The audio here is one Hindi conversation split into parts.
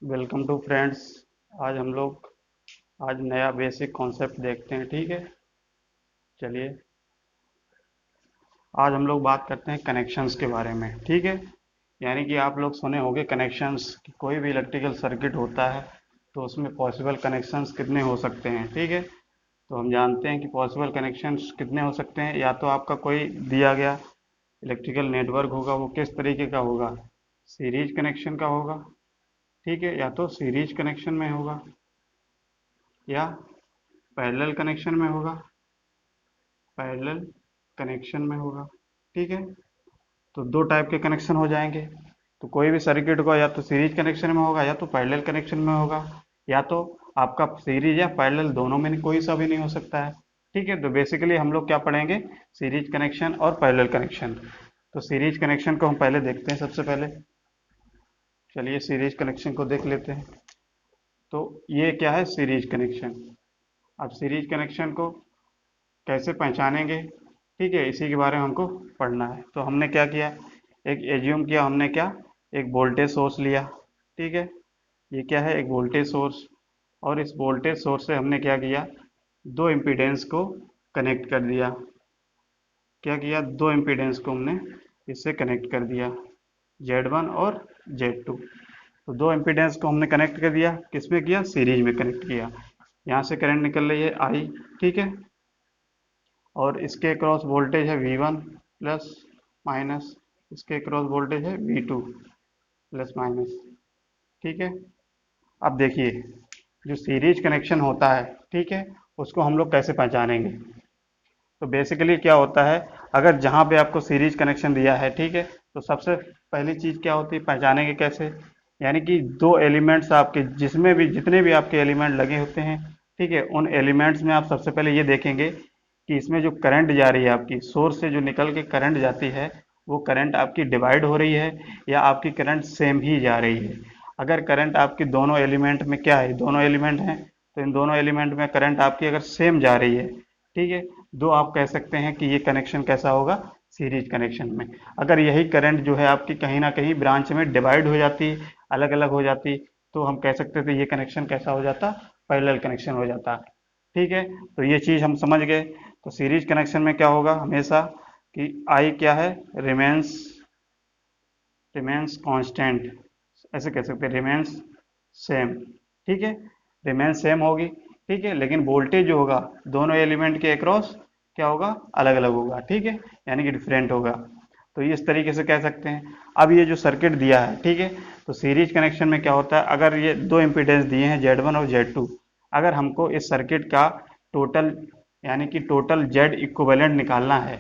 Welcome to friends. आज हम लोग आज नया बेसिक कॉन्सेप्ट देखते हैं। ठीक है, चलिए। आज हम लोग बात करते हैं कनेक्शंस के बारे में। ठीक है, यानी कि आप लोग सुने होंगे कनेक्शंस कि कोई भी इलेक्ट्रिकल सर्किट होता है तो उसमें पॉसिबल कनेक्शंस कितने हो सकते हैं। ठीक है, तो हम जानते हैं कि पॉसिबल कनेक्शंस कितने हो सकते हैं। या तो आपका कोई दिया गया इलेक्ट्रिकल नेटवर्क होगा, वो किस तरीके का होगा, सीरीज कनेक्शन का होगा। ठीक है, या तो सीरीज कनेक्शन में होगा या पैरेलल कनेक्शन में होगा, पैरेलल कनेक्शन में होगा। ठीक है, तो दो टाइप के कनेक्शन हो जाएंगे। तो कोई भी सर्किट को या तो सीरीज कनेक्शन में होगा या तो पैरेलल कनेक्शन में होगा, या तो आपका सीरीज या पैरेलल दोनों में कोई सा भी नहीं हो सकता है। ठीक है, तो बेसिकली हम लोग क्या पढ़ेंगे, सीरीज कनेक्शन और पैरेलल कनेक्शन। तो सीरीज कनेक्शन को हम पहले देखते हैं सबसे पहले। चलिए सीरीज कनेक्शन को देख लेते हैं। तो ये क्या है, सीरीज कनेक्शन। अब सीरीज कनेक्शन को कैसे पहचानेंगे, ठीक है, इसी के बारे में हमको पढ़ना है। तो हमने क्या किया, एक एज्यूम किया हमने क्या, एक वोल्टेज सोर्स लिया। ठीक है, ये क्या है, एक वोल्टेज सोर्स। और इस वोल्टेज सोर्स से हमने क्या किया, दो इम्पीडेंस को कनेक्ट कर दिया। क्या किया, दो इम्पीडेंस को हमने इससे कनेक्ट कर दिया, Z1 और Z2। तो दो इम्पीडेंस को हमने कनेक्ट कर दिया, किस में किया, सीरीज में कनेक्ट किया। यहाँ से करंट निकल रही है I। ठीक है, और इसके क्रॉस वोल्टेज है V1 प्लस माइनस, इसके क्रॉस वोल्टेज है V2 प्लस माइनस। ठीक है, अब देखिए जो सीरीज कनेक्शन होता है, ठीक है, उसको हम लोग कैसे पहचानेंगे। तो बेसिकली क्या होता है, अगर जहाँ पे आपको सीरीज कनेक्शन दिया है, ठीक है, तो सबसे पहली चीज़ क्या होती है, पहचानेंगे कैसे। यानी कि दो एलिमेंट्स आपके, जिसमें भी जितने भी आपके एलिमेंट लगे होते हैं, ठीक है, उन एलिमेंट्स में आप सबसे पहले ये देखेंगे कि इसमें जो करंट जा रही है आपकी सोर्स से, जो निकल के करंट जाती है, वो करंट आपकी डिवाइड हो रही है या आपकी करंट सेम ही जा रही है। अगर करंट आपकी दोनों एलिमेंट में क्या है, दोनों एलिमेंट हैं, तो इन दोनों एलिमेंट में करंट आपकी अगर सेम जा रही है, ठीक है, दो आप कह सकते हैं कि ये कनेक्शन कैसा होगा, सीरीज कनेक्शन में। अगर यही करंट जो है आपकी कहीं ना कहीं ब्रांच में डिवाइड हो जाती, अलग अलग हो जाती, तो हम कह सकते थे ये कनेक्शन कैसा हो जाता, पैरेलल कनेक्शन हो जाता। ठीक है, तो ये चीज़ हम समझ गए। तो सीरीज कनेक्शन में क्या होगा हमेशा कि आई क्या है, रिमेंस रिमेंस कांस्टेंट, ऐसे कह सकते हैं रिमेंस सेम। ठीक है, रिमेंस सेम होगी। ठीक है, लेकिन वोल्टेज जो होगा दोनों एलिमेंट के अक्रॉस क्या होगा, अलग अलग होगा। ठीक है, यानी कि डिफरेंट होगा। तो ये इस तरीके से कह सकते हैं। अब ये जो सर्किट दिया है, ठीक है, तो सीरीज कनेक्शन में क्या होता है, अगर ये दो इम्पीडेंस दिए हैं Z1 और Z2, अगर हमको इस सर्किट का टोटल, यानी कि टोटल जेड इक्विवेलेंट निकालना है,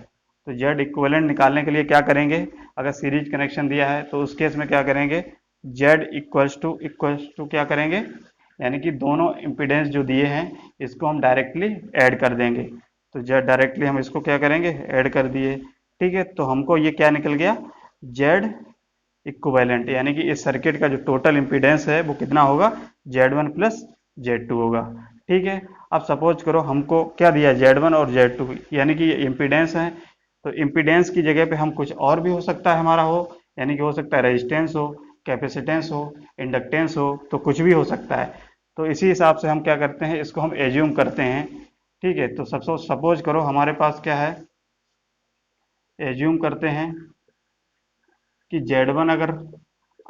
तो जेड इक्विवेलेंट निकालने के लिए क्या करेंगे, अगर सीरीज कनेक्शन दिया है तो उस केस में क्या करेंगे, जेड इक्वल्स टू क्या करेंगे, यानी कि दोनों इम्पीडेंस जो दिए हैं इसको हम डायरेक्टली ऐड कर देंगे। तो जेड डायरेक्टली हम इसको क्या करेंगे, ऐड कर दिए। ठीक है, तो हमको ये क्या निकल गया, जेड इक्विवेलेंट, यानी कि इस सर्किट का जो टोटल इम्पीडेंस है वो कितना होगा, Z1 प्लस Z2 होगा। ठीक है, अब सपोज करो हमको क्या दिया, Z1 और Z2, यानी कि ये इम्पीडेंस है। तो इम्पीडेंस की जगह पे हम कुछ और भी हो सकता है हमारा हो, यानी कि हो सकता है रेजिस्टेंस हो, कैपेसिटेंस हो, इंडक्टेंस हो, तो कुछ भी हो सकता है। तो इसी हिसाब से हम क्या करते हैं, इसको हम एज्यूम करते हैं। ठीक है, तो सब सपोज करो हमारे पास क्या है, एज्यूम करते हैं कि Z1 अगर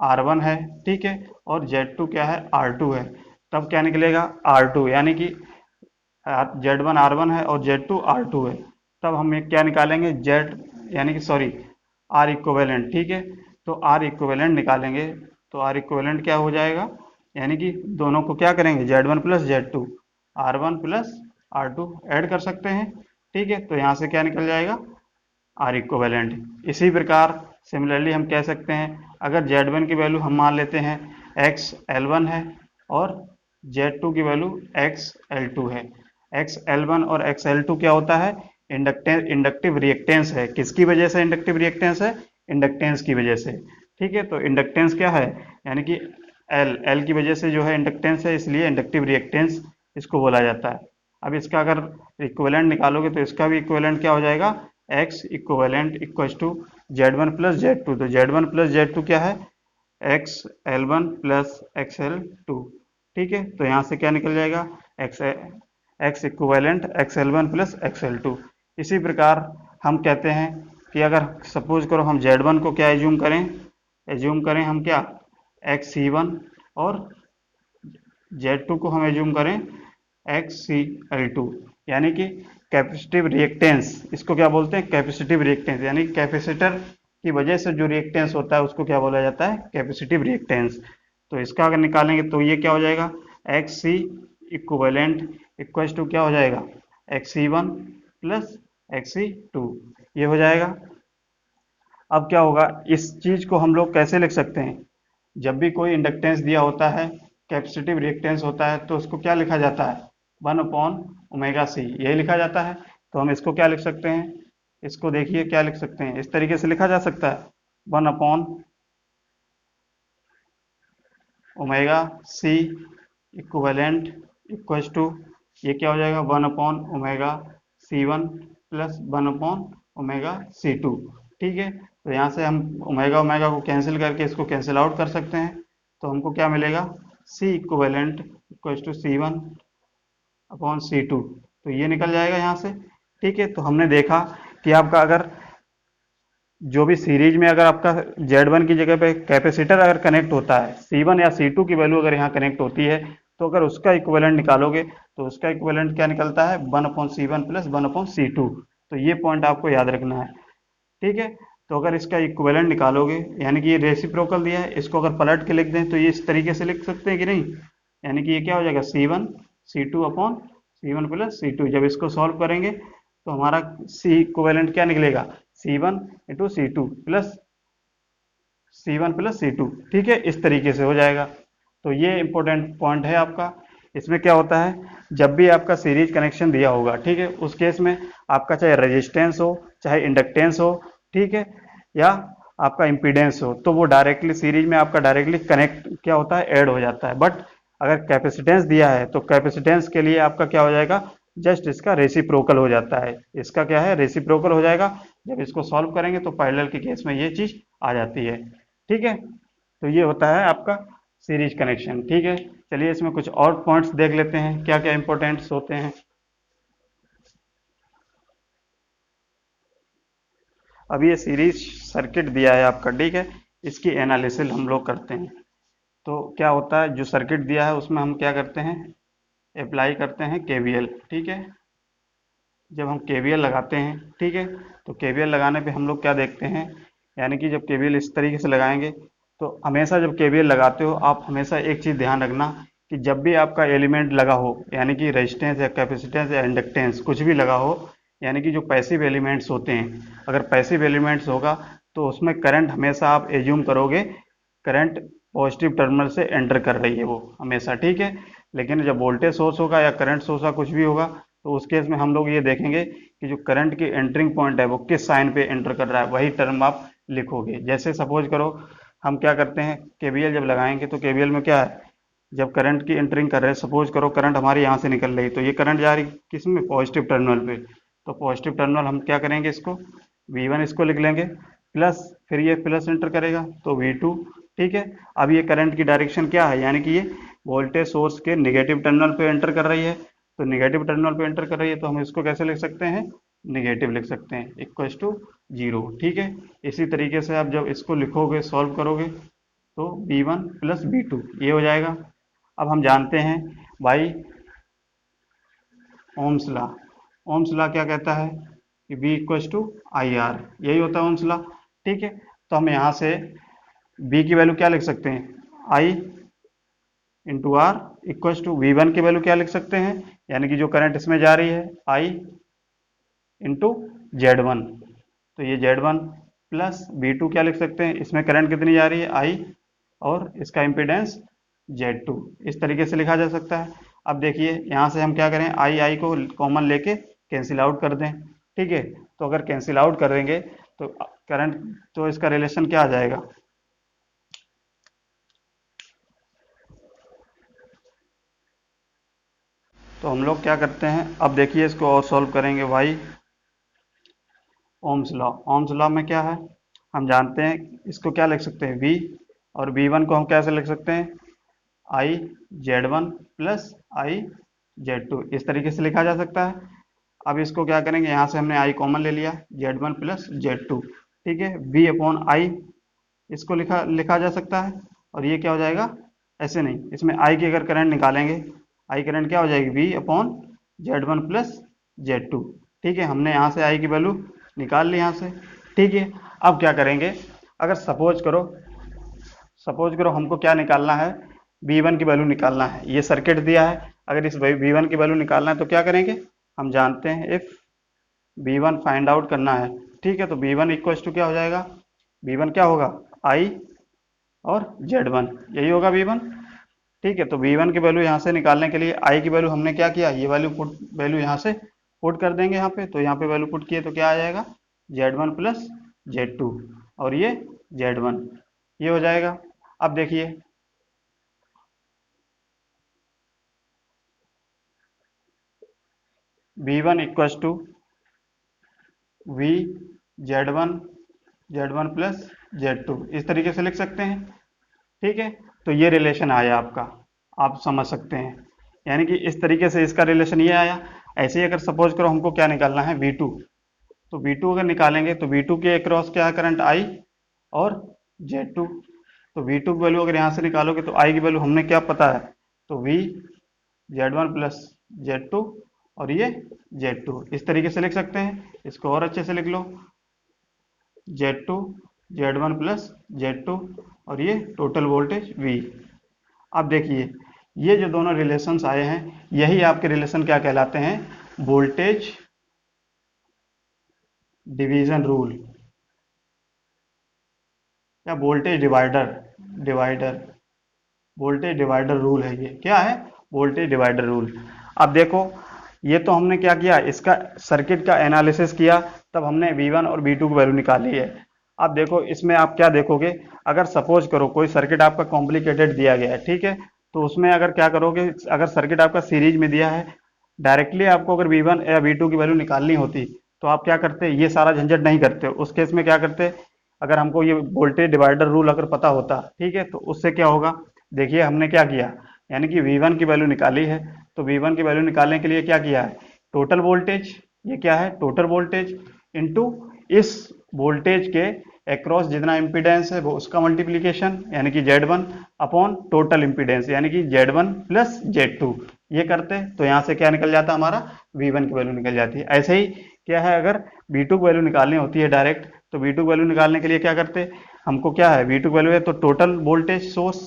R1 है, ठीक है, और Z2 क्या है, R2 है, तब क्या निकलेगा, R2, यानी कि Z1 R1 है और Z2 R2 है, तब हम ये क्या निकालेंगे, Z, यानी कि सॉरी, R इक्विवेलेंट। ठीक है, तो R इक्विवेलेंट निकालेंगे। तो R इक्विवेलेंट क्या हो जाएगा, यानी कि दोनों को क्या करेंगे, Z1 plus Z2, R1 plus R2 add कर सकते हैं। ठीक है, तो यहाँ से क्या निकल जाएगा, आर इक्विवेलेंट। इसी प्रकार सिमिलरली हम कह सकते हैं, अगर Z1 की वैल्यू हम मान लेते हैं XL1 है और Z2 की वैल्यू XL2 है। XL1 और XL2 क्या होता है, इंडक्टिव रिएक्टेंस है। किसकी वजह से इंडक्टिव रिएक्टेंस है, इंडक्टेंस की वजह से। ठीक है, तो इंडक्टेंस क्या है, यानी कि एल की वजह से जो है इंडक्टेंस है, इसलिए इंडक्टिव रिएक्टेंस इसको बोला जाता है। अब इसका अगर इक्विवेलेंट निकालोगे तो इसका भी इक्विवेलेंट क्या हो जाएगा, X equivalent equals to Z1 plus Z2। तो Z1 प्लस Z2 क्या है, X L one plus X L two. ठीक है, तो यहाँ से क्या निकल जाएगा, X equivalent X L one plus X L two. इसी प्रकार हम कहते हैं कि अगर सपोज करो हम जेड वन को क्या एज्यूम करें हम क्या, एक्स सी वन, और जेड टू को हम एज्यूम करें एक्स सी एल टू। यानी कि कैपेसिटिव रिएक्टेंस, इसको क्या बोलते हैं, कैपेसिटिव रिएक्टेंस, यानी कैपेसिटर की वजह से जो रिएक्टेंस होता है उसको क्या बोला जाता है, कैपेसिटिव रिएक्टेंस। तो इसका अगर निकालेंगे तो ये क्या हो जाएगा, X C equivalent equals to क्या हो जाएगा, X C one plus X C two, ये हो जाएगा। अब क्या होगा, इस चीज को हम लोग कैसे लिख सकते हैं, जब भी कोई इंडक्टेंस दिया होता है, कैपेसिटिव रिएक्टेंस होता है, तो उसको क्या लिखा जाता है, 1/ओमेगा सी, यही लिखा जाता है। तो हम इसको क्या लिख सकते हैं, इसको देखिए क्या लिख सकते हैं, इस तरीके से लिखा जा सकता है, 1/ओमेगा सी इक्विवेलेंट इक्वल्स टू, ये क्या हो जाएगा, 1/ओमेगा सी वन प्लस 1/ओमेगा सी टू। ठीक है, तो यहाँ से हम ओमेगा ओमेगा को कैंसिल करके इसको कैंसिल आउट कर सकते हैं। तो हमको क्या मिलेगा, सी इक्विवेलेंट इक्वल्स टू C1/C2, तो ये निकल जाएगा यहाँ से। ठीक है, तो हमने देखा कि आपका अगर जो भी सीरीज में अगर आपका Z1 की जगह पे कैपेसिटर अगर कनेक्ट होता है, C1 या C2 की वैल्यू अगर यहाँ कनेक्ट होती है, तो अगर उसका इक्विवेलेंट निकालोगे तो उसका इक्विवेलेंट क्या निकलता है, 1/C1 प्लस 1/C2। तो ये पॉइंट आपको याद रखना है। ठीक है, तो अगर इसका इक्विवेलेंट निकालोगे, यानी कि ये रेसिप्रोकल दिया है, इसको अगर पलट के लिख दें तो ये इस तरीके से लिख सकते हैं कि नहीं, यानी कि ये क्या हो जाएगा, C1 प्लस C2। जब इसको सॉल्व करेंगे तो हमारा सी इक्विवेलेंट क्या निकलेगा, C1 प्लस C2। ठीक है, इस तरीके से हो जाएगा। तो ये इंपॉर्टेंट पॉइंट है आपका। इसमें क्या होता है, जब भी आपका सीरीज कनेक्शन दिया होगा, ठीक है, उस केस में आपका चाहे रेजिस्टेंस हो चाहे इंडक्टेंस हो, ठीक है, या आपका इम्पीडेंस हो, तो वो डायरेक्टली सीरीज में आपका डायरेक्टली कनेक्ट क्या होता है, ऐड हो जाता है। बट अगर कैपेसिटेंस दिया है तो कैपेसिटेंस के लिए आपका क्या हो जाएगा, जस्ट इसका रेसिप्रोकल हो जाता है, इसका क्या है, रेसिप्रोकल हो जाएगा। जब इसको सॉल्व करेंगे तो पैरेलल के केस में ये चीज आ जाती है। ठीक है, तो ये होता है आपका सीरीज कनेक्शन। ठीक है, चलिए इसमें कुछ और पॉइंट्स देख लेते हैं, क्या क्या इंपॉर्टेंट्स होते हैं। अब ये सीरीज सर्किट दिया है आपका, ठीक है, इसकी एनालिसिस हम लोग करते हैं। तो क्या होता है, जो सर्किट दिया है उसमें हम क्या करते हैं, अप्लाई करते हैं केवीएल। ठीक है, जब हम केवीएल लगाते हैं, ठीक है, तो केवीएल लगाने पे हम लोग क्या देखते हैं, यानी कि जब केवीएल इस तरीके से लगाएंगे, तो हमेशा जब केवीएल लगाते हो आप हमेशा एक चीज़ ध्यान रखना कि जब भी आपका एलिमेंट लगा हो, यानी कि रेजिस्टेंस या कैपेसिटेंस या इंडक्टेंस कुछ भी लगा हो, यानी कि जो पैसिव एलिमेंट्स होते हैं, अगर पैसिव एलिमेंट्स होगा तो उसमें करंट हमेशा आप एज्यूम करोगे करंट पॉजिटिव टर्मिनल से एंटर कर रही है वो हमेशा। ठीक है, लेकिन जब वोल्टेज सोर्स होगा या करंट सोर्स का कुछ भी होगा, तो उस केस में हम लोग ये देखेंगे कि जो करंट की एंटरिंग पॉइंट है वो किस साइन पे एंटर कर रहा है, वही टर्म आप लिखोगे। जैसे सपोज करो हम क्या करते हैं, केवीएल जब लगाएंगे तो केवीएल में क्या है, जब करंट की एंटरिंग कर रहे हैं, सपोज करो करंट हमारी यहाँ से निकल रही, तो ये करंट जा रही किस में, पॉजिटिव टर्मिनल पे। तो पॉजिटिव टर्मिनल हम क्या करेंगे, इसको V1 इसको लिख लेंगे, प्लस फिर ये प्लस एंटर करेगा तो V2। ठीक है, अब ये करंट की डायरेक्शन क्या है, यानी कि ये वोल्टेज सोर्स के नेगेटिव टर्मिनल पे एंटर कर रही है। तो नेगेटिव टर्मिनल पे एंटर कर रही है तो हम इसको कैसे लिख सकते हैं, नेगेटिव लिख सकते हैं, इक्वल्स टू 0। ठीक है, इसी तरीके से आप जब इसको लिखोगे, सॉल्व करोगे, तो V1 प्लस V2 ये हो जाएगा। अब हम जानते हैं भाई ओम्स लॉ, ओम्स लॉ क्या कहता है कि V इक्वल्स टू IR, यही होता है ओम्स लॉ। ठीक है, तो हम यहाँ से V की वैल्यू क्या लिख सकते हैं, I into R equals to V1 की वैल्यू क्या लिख सकते हैं, यानी कि जो करंट इसमें जा रही है I इंटू Z1, तो ये Z1 प्लस V2 क्या लिख सकते हैं, इसमें करंट कितनी जा रही है I, और इसका इम्पिडेंस Z2, इस तरीके से लिखा जा सकता है। अब देखिए यहाँ से हम क्या करें, I को कॉमन लेके कैंसिल आउट कर दें। ठीक है, तो अगर कैंसिल आउट करेंगे तो करंट, तो इसका रिलेशन क्या आ जाएगा, तो हम लोग क्या करते हैं, अब देखिए इसको और सॉल्व करेंगे भाई। ओम्स लॉ, ओम्स लॉ में क्या है, हम जानते हैं इसको क्या लिख सकते हैं, V और V1 को हम कैसे लिख सकते हैं, I Z1 plus I Z2, इस तरीके से लिखा जा सकता है। अब इसको क्या करेंगे, यहाँ से हमने I कॉमन ले लिया, Z1 प्लस Z2, ठीक है, V अपॉन I इसको लिखा लिखा जा सकता है। और ये क्या हो जाएगा, ऐसे नहीं, इसमें I की अगर करंट निकालेंगे, I करंट क्या हो जाएगी, V upon Z1 plus Z2, ठीक है। हमने यहाँ से I की वैल्यू निकाल ली यहाँ से, ठीक है। अब क्या करेंगे, अगर सपोज करो हमको क्या निकालना है, V1 की वैल्यू निकालना है, ये सर्किट दिया है, अगर इस V1 की वैल्यू निकालना है तो क्या करेंगे, हम जानते हैं इफ V1 फाइंड आउट करना है, ठीक है। तो V1 इक्वल्स टू क्या हो जाएगा, V1 क्या होगा, I और Z1, यही होगा V1, ठीक है। तो V1 की वैल्यू यहाँ से निकालने के लिए I की वैल्यू हमने क्या किया, ये वैल्यू यहाँ से पुट कर देंगे यहाँ पे, तो यहाँ पे वैल्यू पुट किए तो क्या आ जाएगा, Z1 प्लस Z2 और ये Z1, ये हो जाएगा। अब देखिए V1 equals to V Z1 plus Z2, इस तरीके से लिख सकते हैं, ठीक है। तो ये रिलेशन आया आपका, आप समझ सकते हैं, यानी कि इस तरीके से इसका रिलेशन ये आया। ऐसे ही अगर सपोज करो हमको क्या निकालना है, V2, तो V2 अगर निकालेंगे तो V2 के अक्रॉस क्या है करंट, I और Z2, तो V2 की वैल्यू अगर यहाँ से निकालोगे तो I की वैल्यू हमने क्या पता है, तो V Z1 प्लस Z2 और ये Z2, इस तरीके से लिख सकते हैं। इसको और अच्छे से लिख लो, Z2 Z1 प्लस Z2 और ये टोटल वोल्टेज V। अब देखिए ये जो दोनों रिलेशंस आए हैं, यही आपके रिलेशन क्या कहलाते हैं, वोल्टेज डिवीजन रूल या voltage divider voltage divider rule है। ये क्या है, वोल्टेज डिवाइडर रूल। अब देखो ये तो हमने क्या किया, इसका सर्किट का एनालिसिस किया, तब हमने V1 और V2 की वैल्यू निकाली है। अब देखो इसमें आप क्या देखोगे, अगर सपोज करो कोई सर्किट आपका कॉम्प्लिकेटेड दिया गया है, ठीक है, तो उसमें अगर क्या करोगे, अगर सर्किट आपका सीरीज में दिया है, डायरेक्टली आपको अगर V1 या V2 की वैल्यू निकालनी होती तो आप क्या करते, ये सारा झंझट नहीं करते। उस केस में क्या करते, अगर हमको ये वोल्टेज डिवाइडर रूल अगर पता होता, ठीक है, तो उससे क्या होगा, देखिए हमने क्या किया, यानी कि V1 की वैल्यू निकाली है, तो V1 की वैल्यू निकालने के लिए क्या किया है, टोटल वोल्टेज, ये क्या है टोटल वोल्टेज इनटू इस वोल्टेज के अक्रॉस जितना इम्पीडेंस है वो उसका मल्टीप्लीकेशन, यानी कि Z1 अपॉन टोटल इम्पीडेंस, यानी कि Z1 प्लस Z2, ये करते तो यहाँ से क्या निकल जाता, हमारा V1 की वैल्यू निकल जाती है। ऐसे ही क्या है, अगर V2 की वैल्यू निकालनी होती है डायरेक्ट, तो V2 की वैल्यू निकालने के लिए क्या करते, हमको क्या है, V2 की वैल्यू है तो total voltage source,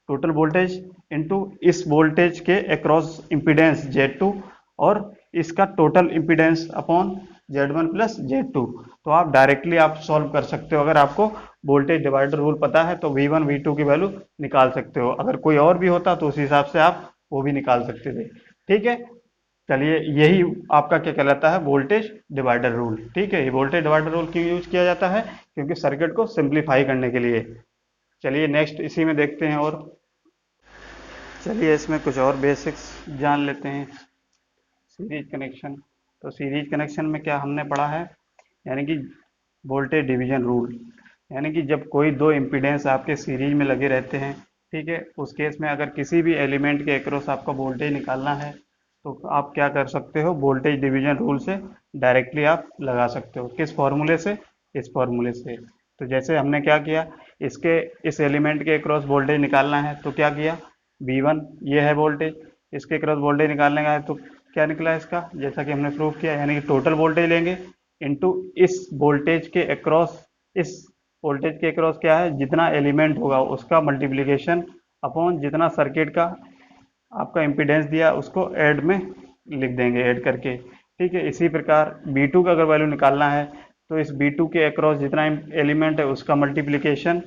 total voltage into इस वोल्टेज के अक्रॉस इम्पीडेंस Z2 और इसका total impedance upon Z1 plus Z2। तो आप डायरेक्टली आप सॉल्व कर सकते हो, अगर आपको वोल्टेज डिवाइडर रूल पता है तो V1 V2 की वैल्यू निकाल सकते हो। अगर कोई और भी होता तो उस हिसाब से आप वो भी निकाल सकते थे, ठीक है। चलिए यही आपका क्या कहलाता है, वोल्टेज डिवाइडर रूल, ठीक है। ये वोल्टेज डिवाइडर रूल क्यों यूज किया जाता है, क्योंकि सर्किट को सिंप्लीफाई करने के लिए। चलिए नेक्स्ट इसी में देखते हैं, और चलिए इसमें कुछ और बेसिक्स जान लेते हैं। सीरीज कनेक्शन, तो सीरीज कनेक्शन में क्या हमने पढ़ा है, यानी कि वोल्टेज डिवीजन रूल, यानी कि जब कोई दो इम्पीडेंस आपके सीरीज में लगे रहते हैं, ठीक है, उस केस में अगर किसी भी एलिमेंट के अक्रॉस आपका वोल्टेज निकालना है तो आप क्या कर सकते हो, वोल्टेज डिवीजन रूल से डायरेक्टली आप लगा सकते हो। किस फॉर्मूले से, इस फॉर्मूले से। तो जैसे हमने क्या किया, इसके इस एलिमेंट के अक्रॉस वोल्टेज निकालना है तो क्या किया, V1 ये है वोल्टेज, इसके अक्रॉस वोल्टेज निकालने का है तो क्या निकला इसका, जैसा कि हमने प्रूव किया, यानी कि टोटल वोल्टेज लेंगे इनटू इस वोल्टेज के अक्रॉस, इस वोल्टेज के अक्रॉस क्या है, जितना एलिमेंट होगा उसका मल्टीप्लिकेशन अपॉन जितना सर्किट का आपका इम्पीडेंस दिया उसको ऐड में लिख देंगे, ऐड करके, ठीक है। इसी प्रकार B2 का अगर वैल्यू निकालना है तो इस B2 के अक्रॉस जितना एलिमेंट है उसका मल्टीप्लिकेशन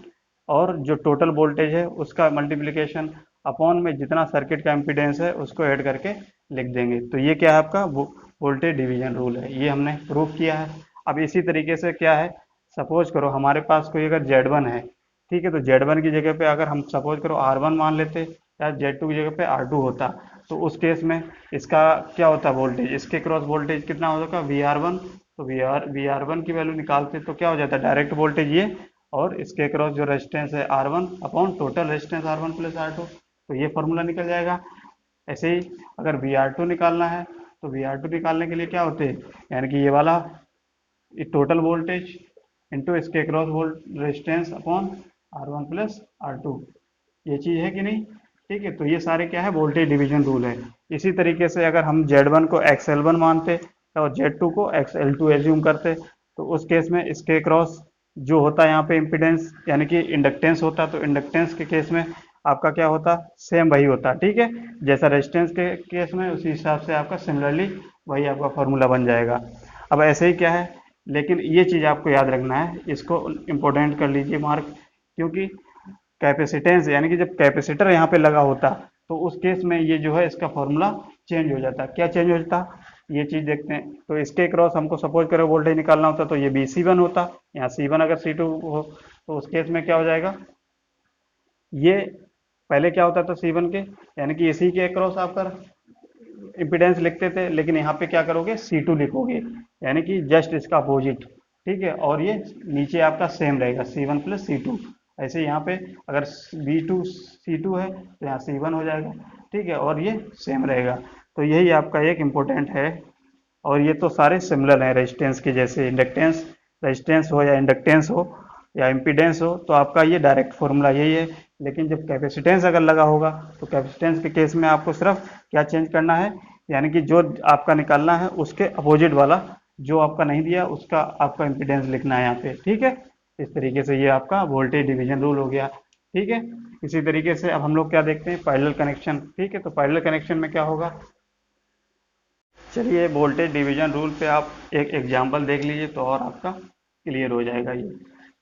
और जो टोटल वोल्टेज है उसका मल्टीप्लिकेशन अपॉन में जितना सर्किट का इम्पीडेंस है उसको ऐड करके लिख देंगे। तो ये क्या है, आपका वोल्टेज डिवीजन रूल है, ये हमने प्रूव किया है। अब इसी तरीके से क्या है, सपोज करो हमारे पास कोई अगर Z1 है, ठीक है, तो Z1 की जगह पे अगर हम सपोज करो R1 मान लेते या Z2 की जगह पे R2 होता, तो उस केस में इसका क्या होता वोल्टेज, इसके क्रॉस वोल्टेज कितना होगा VR1, तो VR1 की वैल्यू निकालते तो क्या हो जाता डायरेक्ट वोल्टेज ये और इसके क्रॉस जो रेजिस्टेंस है R1 upon total resistance R1 plus R2, तो ये फॉर्मूला निकल जाएगा। ऐसे ही अगर VR2 निकालना है तो VR2 निकालने के लिए क्या होते हैं, यानी कि ये वाला टोटल वोल्टेज इंटू इसके cross volt resistance upon R1 plus R2, ये चीज़ है कि नहीं। ठीक है, तो ये सारे क्या है, वोल्टेज डिवीजन रूल है। इसी तरीके से अगर हम Z1 को XL1 मानते और Z2 को XL2 एज्यूम करते, तो उस केस में इसके क्रॉस जो होता है यहाँ पे इम्पिडेंस यानी कि इंडक्टेंस होता, तो इंडक्टेंस के केस में आपका क्या होता, सेम वही होता। ठीक है, जैसा रेजिस्टेंस के केस में उसी हिसाब से आपका सिमिलरली वही आपका फॉर्मूला बन जाएगा। अब ऐसे ही क्या है, लेकिन ये चीज़ आपको याद रखना है, इसको इम्पोर्टेंट कर लीजिए मार्क, क्योंकि कैपेसिटेंस यानी कि जब कैपेसिटर यहाँ पे लगा होता तो उस केस में ये जो है इसका फॉर्मूला चेंज हो जाता। क्या चेंज हो जाता, ये चीज देखते हैं। तो इसके क्रॉस हमको सपोज करो वोल्टेज निकालना होता तो ये बी C1 होता, यहाँ C1 अगर C2 हो तो उस केस में क्या हो जाएगा, ये पहले क्या होता था C1 के, यानी कि इसी के क्रॉस आपका इम्पिडेंस लिखते थे, लेकिन यहाँ पे क्या करोगे C2 लिखोगे, यानी कि जस्ट इसका अपोजिट। ठीक है, और ये नीचे आपका सेम रहेगा C1 प्लस C2। ऐसे यहाँ पे अगर B2 C2 है तो यहाँ C1 हो जाएगा। ठीक है, और ये सेम रहेगा। तो यही आपका एक इम्पोर्टेंट है। और ये तो सारे सिमिलर हैं रेजिस्टेंस के जैसे, इंडक्टेंस रेजिस्टेंस हो या इंडक्टेंस हो या इम्पीडेंस हो, तो आपका ये डायरेक्ट फॉर्मूला यही है। लेकिन जब कैपेसिटेंस अगर लगा होगा तो कैपेसिटेंस के केस में आपको सिर्फ क्या चेंज करना है, यानी कि जो आपका निकालना है उसके अपोजिट वाला, जो आपका नहीं दिया उसका आपका इम्पीडेंस लिखना है यहाँ पे। ठीक है, इस तरीके से ये आपका वोल्टेज डिवीजन रूल हो गया। ठीक है, इसी तरीके से अब हम लोग क्या देखते हैं, पैरेलल कनेक्शन। ठीक है, तो पैरेलल कनेक्शन में क्या होगा, चलिए वोल्टेज डिवीजन रूल पे आप एक एग्जांपल देख लीजिए तो और आपका क्लियर हो जाएगा। ये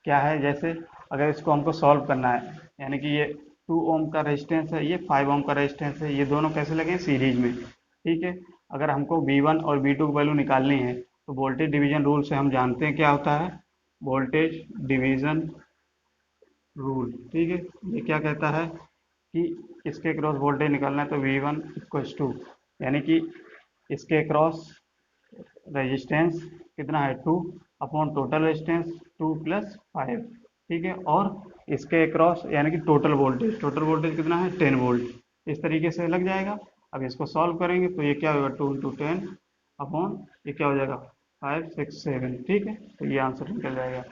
क्या है, जैसे अगर इसको हमको सॉल्व करना है, यानी कि ये 2 ओम का रेजिस्टेंस है, ये 5 ओम का रेजिस्टेंस है, ये दोनों कैसे लगे सीरीज में। ठीक है, अगर हमको V1 और V2 की वैल्यू निकालनी है तो वोल्टेज डिवीजन रूल से हम जानते हैं क्या होता है, वोल्टेज डिवीजन रूल। ठीक है, ये क्या कहता है कि इसके क्रॉस वोल्टेज निकालना है तो V1 इक्वल्स टू, यानी कि इसके क्रॉस रेजिस्टेंस कितना है 2 अपॉन टोटल रेजिस्टेंस 2 प्लस 5। ठीक है, और इसके क्रॉस यानी कि टोटल वोल्टेज कितना है 10 वोल्ट। इस तरीके से लग जाएगा। अब इसको सॉल्व करेंगे तो ये क्या होगा 2 इंटू 10 अपॉन ये क्या हो जाएगा 5 6 7। ठीक है, तो ये आंसर निकल जाएगा।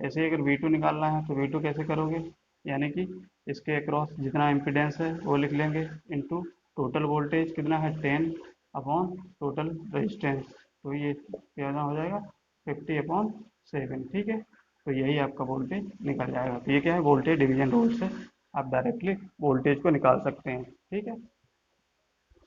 ऐसे ही अगर V2 निकालना है तो V2 कैसे करोगे, यानी कि इसके अक्रॉस जितना इम्पिडेंस है वो लिख लेंगे इंटू टोटल वोल्टेज कितना है 10 अपॉन टोटल रेजिस्टेंस, तो ये क्या हो जाएगा 50 अपॉन 7। ठीक है, तो यही आपका वोल्टेज निकल जाएगा। तो ये क्या है, वोल्टेज डिवीजन रूल से आप डायरेक्टली वोल्टेज को निकाल सकते हैं। ठीक है।